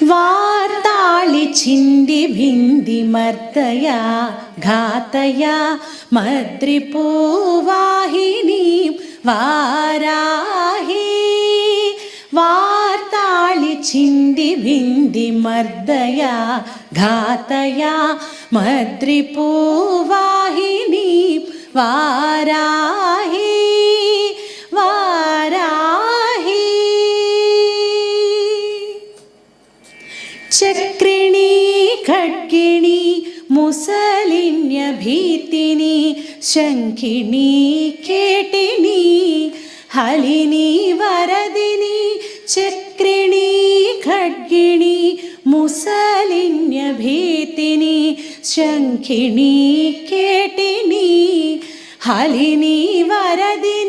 വാർത്താളി ചിന്തി ഭിന്തി മർദ്ദയാ ഘാതയാ മദ്രിപൂവാഹിനീം വാരാഹി. വാർത്താളി ചിന്തി ഭിന്തി മർദ്ദയാ ഘാതയാ മദ്രിപൂവാഹിനീം വാരാഹി വാരാഹി. ചക്രിണി ഖഡ്ഗിണി മുസലിന്യഭീതിനി ശംഖിണി കേട്ടിനി ഹലിനി വരദിനി. ചക്രിണി ഖഡ്ഗിണി മുസലിന്യഭീതിനി ശംഖിണി കേട്ടിനി ഹലിനി വരദിനി.